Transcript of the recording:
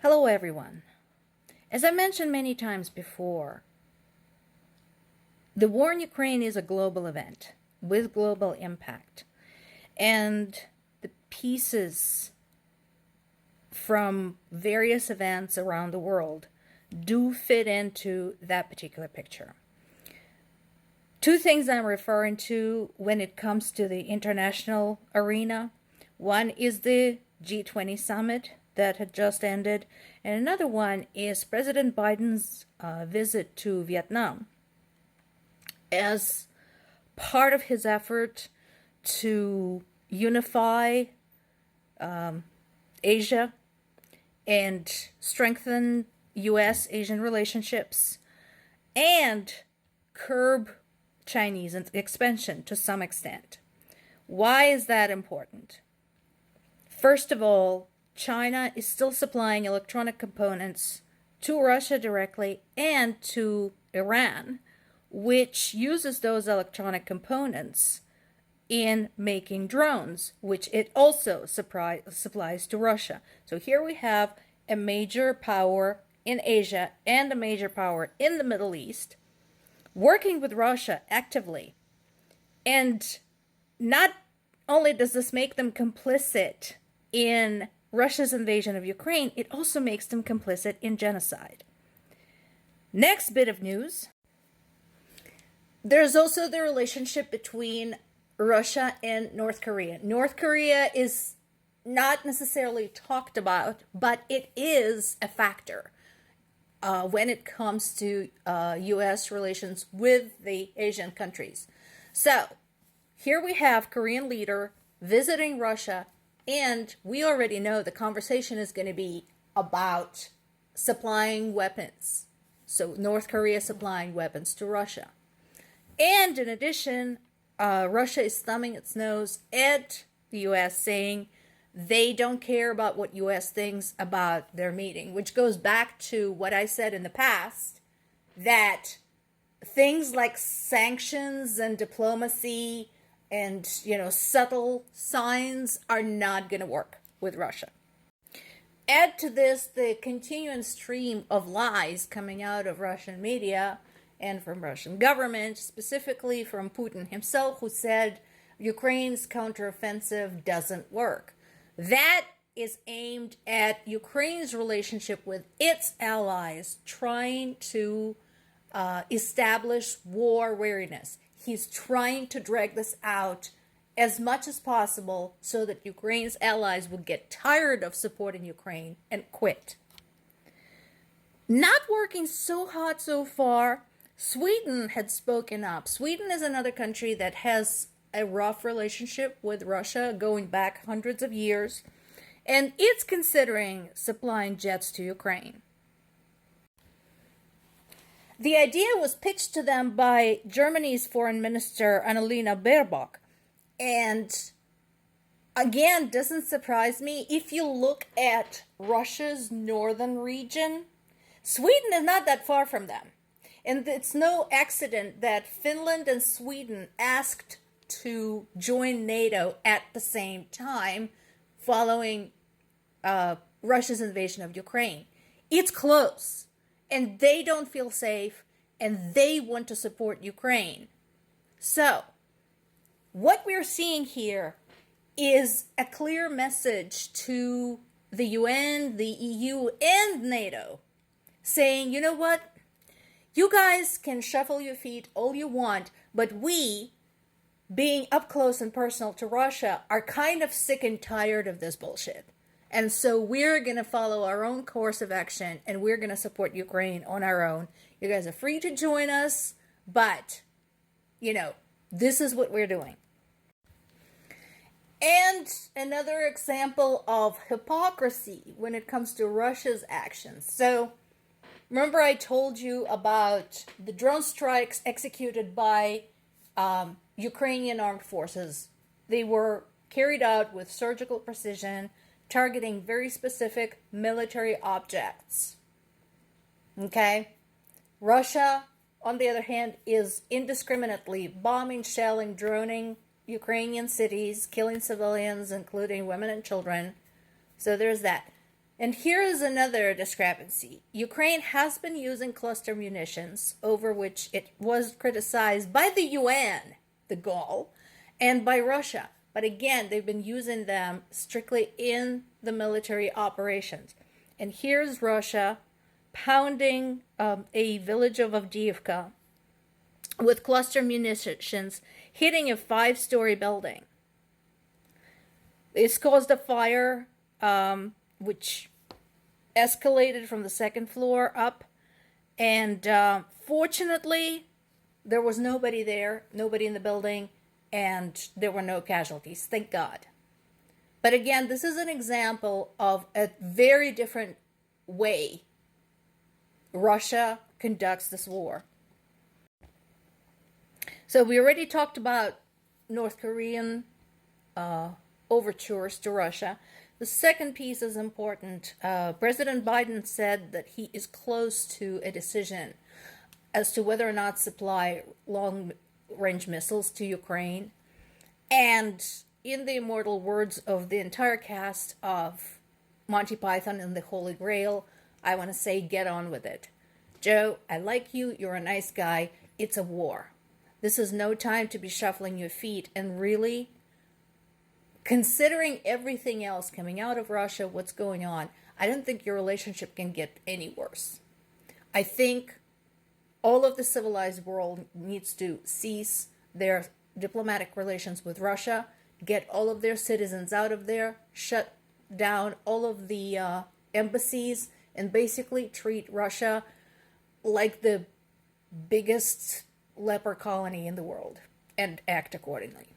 Hello everyone. As I mentioned many times before, the war in Ukraine is a global event with global impact. And the pieces from various events around the world do fit into that particular picture. Two things I'm referring to when it comes to the international arena. One is the G20 summit that had just ended, and another one is President Biden's visit to Vietnam as part of his effort to unify Asia and strengthen U.S.-Asian relationships and curb Chinese expansion to some extent. Why is that important? First of all, China is still supplying electronic components to Russia directly and to Iran, which uses those electronic components in making drones, which it also supplies to Russia. So here we have a major power in Asia and a major power in the Middle East working with Russia actively. And not only does this make them complicit in Russia's invasion of Ukraine, it also makes them complicit in genocide. Next bit of news. There's also the relationship between Russia and North Korea. North Korea is not necessarily talked about, but it is a factor when it comes to U.S. relations with the Asian countries. So here we have Korean leader visiting Russia, and we already know the conversation is going to be about supplying weapons. So North Korea supplying weapons to Russia. And in addition, Russia is thumbing its nose at the U.S., saying they don't care about what U.S. thinks about their meeting, which goes back to what I said in the past, that things like sanctions and diplomacy and, subtle signs are not going to work with Russia. Add to this the continuing stream of lies coming out of Russian media and from Russian government, specifically from Putin himself, who said Ukraine's counteroffensive doesn't work. That is aimed at Ukraine's relationship with its allies, trying to establish war weariness. He's trying to drag this out as much as possible so that Ukraine's allies would get tired of supporting Ukraine and quit. Not working so hot so far. Sweden had spoken up. Sweden is another country that has a rough relationship with Russia going back hundreds of years, and it's considering supplying jets to Ukraine. The idea was pitched to them by Germany's foreign minister Annalena Baerbock, and again, doesn't surprise me. If you look at Russia's northern region, Sweden is not that far from them. And it's no accident that Finland and Sweden asked to join NATO at the same time following Russia's invasion of Ukraine. It's close, and they don't feel safe, and they want to support Ukraine. So, what we're seeing here is a clear message to the UN, the EU, and NATO, saying, you know what? You guys can shuffle your feet all you want, but we, being up close and personal to Russia, are kind of sick and tired of this bullshit. And so we're going to follow our own course of action, and we're going to support Ukraine on our own. You guys are free to join us, but, this is what we're doing. And another example of hypocrisy when it comes to Russia's actions. So, remember I told you about the drone strikes executed by Ukrainian armed forces. They were carried out with surgical precision, targeting very specific military objects. Okay? Russia, on the other hand, is indiscriminately bombing, shelling, droning Ukrainian cities, killing civilians, including women and children. So there's that. And here is another discrepancy. Ukraine has been using cluster munitions, over which it was criticized by the UN, the goal, and by Russia. But again, they've been using them strictly in the military operations. And here's Russia pounding a village of Avdiivka with cluster munitions, hitting a 5-story building. This caused a fire, which escalated from the second floor up. And fortunately, there was nobody there, nobody in the building, and there were no casualties, thank God. But again, this is an example of a very different way Russia conducts this war. So we already talked about North Korean overtures to Russia. The second piece is important. President Biden said that he is close to a decision as to whether or not supply long-range missiles to Ukraine. And in the immortal words of the entire cast of Monty Python and the Holy Grail, I want to say, get on with it. Joe, I like you. You're a nice guy. It's a war. This is no time to be shuffling your feet and really considering everything else coming out of Russia, what's going on. I don't think your relationship can get any worse. I think all of the civilized world needs to cease their diplomatic relations with Russia, get all of their citizens out of there, shut down all of the embassies, and basically treat Russia like the biggest leper colony in the world and act accordingly.